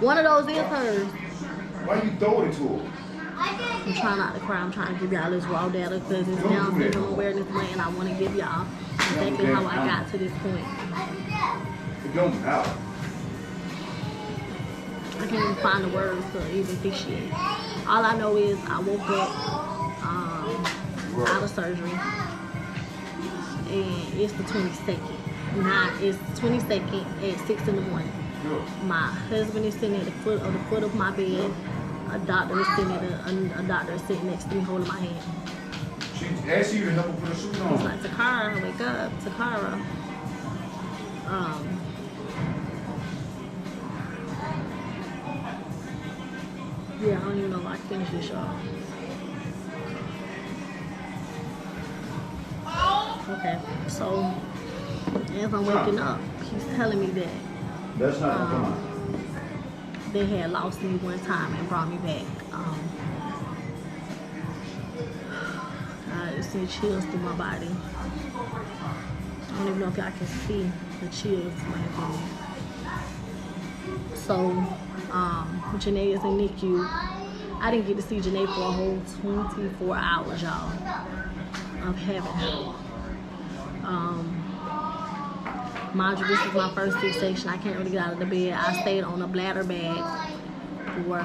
One of those is hers. Why you throw it to her? I'm trying not to cry. I'm trying to give y'all this raw data because it's Down Syndrome Awareness Month, and I want to give y'all exactly how I got to this point. It don't matter. I can't even find the words to even appreciate. All I know is I woke up out of surgery, and it's the 22nd. Now it's 22nd at 6 in the morning. My husband is sitting at the foot of my bed. A doctor is sitting a doctor is sitting next to me holding my hand. She asked you to help her put her shoes on. He's like, Takara, wake up, Takara. Yeah, I don't even know if I can finish this, y'all. Okay, so as I'm waking up, he's telling me that That's not come on. they had lost me one time and brought me back. I just see chills through my body. I don't even know if y'all can see the chills running through me. So, Janae is in NICU. I didn't get to see Janae for a whole 24 hours, y'all, of having her. Mind you, this is my first C-section. I can't really get out of the bed. I stayed on a bladder bag for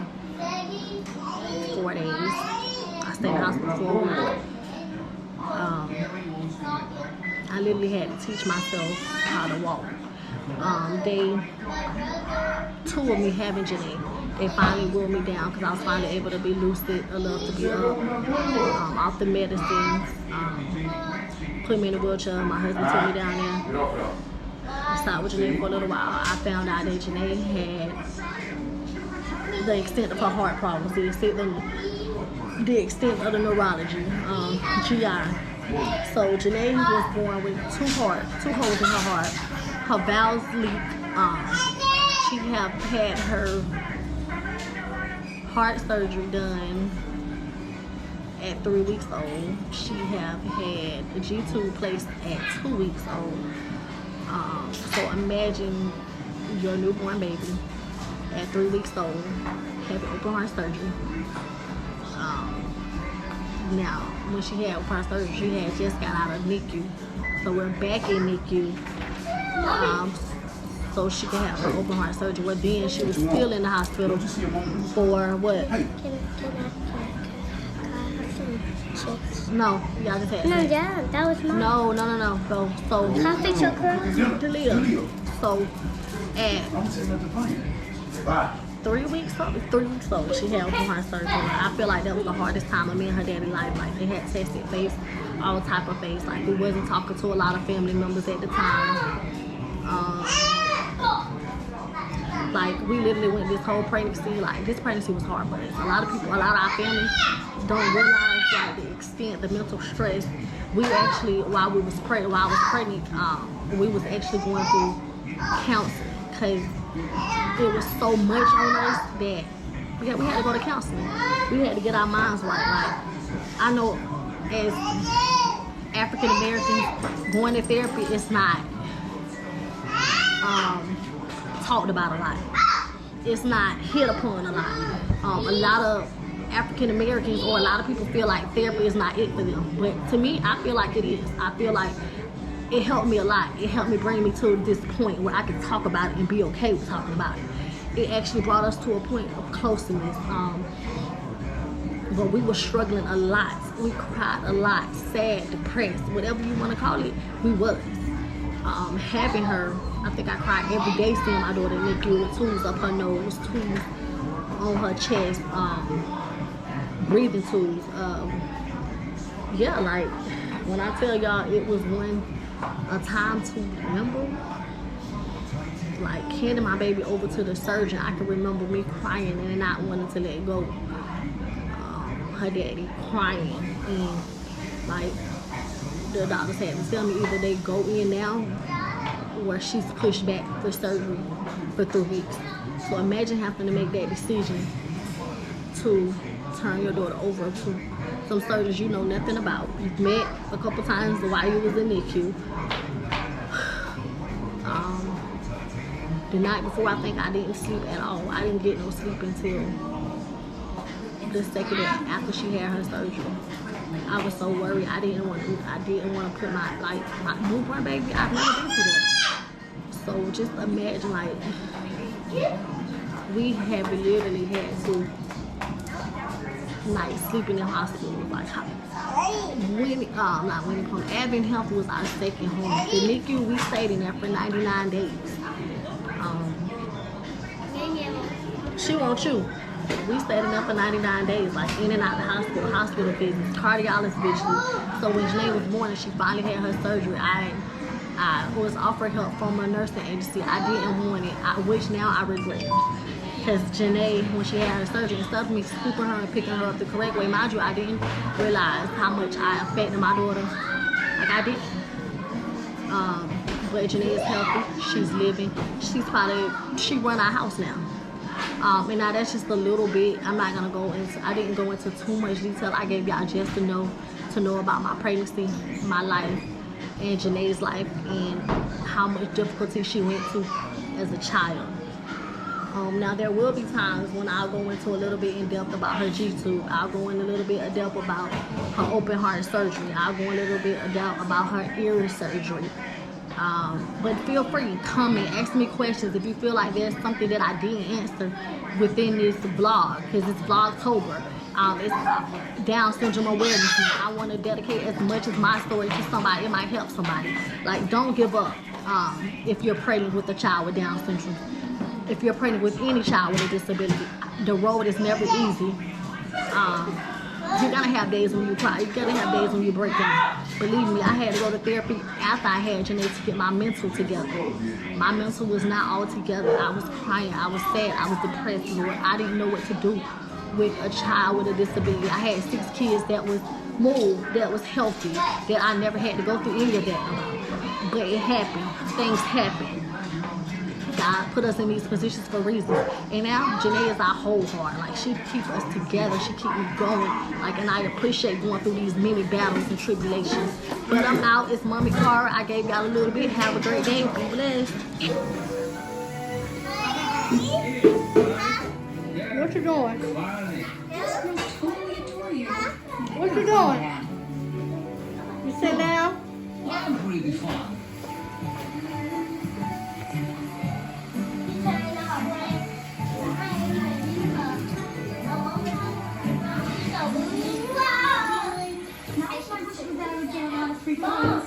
4 days. I stayed in the hospital for a week. I literally had to teach myself how to walk. Day 2 of me having Janae, they finally wheeled me down because I was finally able to be lucid enough to be up, off the medicines, put me in a wheelchair. My husband took me down there. I stopped with Janae for a little while. I found out that Janae had the extent of her heart problems, the extent of the neurology, GI. So Janae was born with two holes in her heart. Her valves leak. She have had her heart surgery done at 3 weeks old. She have had the G-tube placed at 2 weeks old. So imagine your newborn baby at 3 weeks old having open heart surgery. Now, when she had open heart surgery, she had just got out of NICU. So we're back in NICU. So she could have her open heart surgery. Well, then she was still in the hospital for what? No, y'all just had. No, yeah, that was mine. No. So Can I fix your curl? Delia. So at 3 weeks old, she had open heart surgery. I feel like that was the hardest time of me and her daddy's life. Like they had tested face, all type of face. Like we wasn't talking to a lot of family members at the time. Like we literally went this whole pregnancy. Like this pregnancy was hard, but a lot of our family don't realize like the extent, the mental stress. We actually, while I was pregnant, we was actually going through counseling because it was so much on us that we had to go to counseling. We had to get our minds right. Like I know as African Americans, going to therapy is not talked about a lot. It's not hit upon a lot. A lot of African Americans or a lot of people feel like therapy is not it for them. But to me, I feel like it is. I feel like it helped me a lot. It helped me bring me to this point where I could talk about it and be okay with talking about it. It actually brought us to a point of closeness. But we were struggling a lot. We cried a lot, sad, depressed, whatever you want to call it, we was. Having her, I think I cried every day seeing my daughter NICU with tubes up her nose, tubes on her chest, breathing tubes. Yeah, like when I tell y'all it was a time to remember, like handing my baby over to the surgeon, I can remember me crying and not wanting to let go. Her daddy crying, and like the doctors had to tell me either they go in now or she's pushed back for surgery for 3 weeks. So imagine having to make that decision to turn your daughter over to some surgeons you know nothing about. You've met a couple times while you was in NICU. The night before, I think I didn't sleep at all. I didn't get no sleep until the second day after she had her surgery. I was so worried. I didn't want to put my newborn baby. I've never been through that. So just imagine, like, we have literally had to like sleeping in hospitals. Like Advent Health was our second home. The NICU, we stayed in there for 99 days. She won't chew. We stayed in there for 99 days, like in and out of the hospital visits, cardiologist visits. So when Janae was born and she finally had her surgery, I was offered help from a nursing agency. I didn't want it, which now I regret. Because Janae, when she had her surgery, instead of me scooping her and picking her up the correct way, mind you, I didn't realize how much I affected my daughter. Like I didn't. But Janae is healthy. She's living. She run our house now. And now that's just a little bit. I didn't go into too much detail. I gave y'all just to know about my pregnancy, my life, and Janae's life, and how much difficulty she went to as a child. Now there will be times when I'll go into a little bit in depth about her G-tube. I'll go in a little bit in depth about her open heart surgery. I'll go in a little bit in depth about her ear surgery. But feel free to come and ask me questions if you feel like there's something that I didn't answer within this vlog, because it's Vlogtober. It's Down Syndrome Awareness Month. I want to dedicate as much as my story to somebody. It might help somebody. Like, don't give up if you're pregnant with a child with Down syndrome. If you're pregnant with any child with a disability, the road is never easy. You're gonna have days when you cry. You're gonna have days when you break down. Believe me, I had to go to therapy after I had Janae to get my mental together. My mental was not all together. I was crying. I was sad. I was depressed. Lord, I didn't know what to do with a child with a disability. I had 6 kids that was moved, that was healthy, that I never had to go through any of that. But it happened. Things happen. God put us in these positions for reasons. And now Janae is our whole heart. Like, she keeps us together. She keeps me going. Like, and I appreciate going through these many battles and tribulations. But I'm out. It's Mommy Cara. I gave y'all a little bit. Have a great day. Be blessed. What you doing? What you doing? You sit down? I'm really fun. Wow!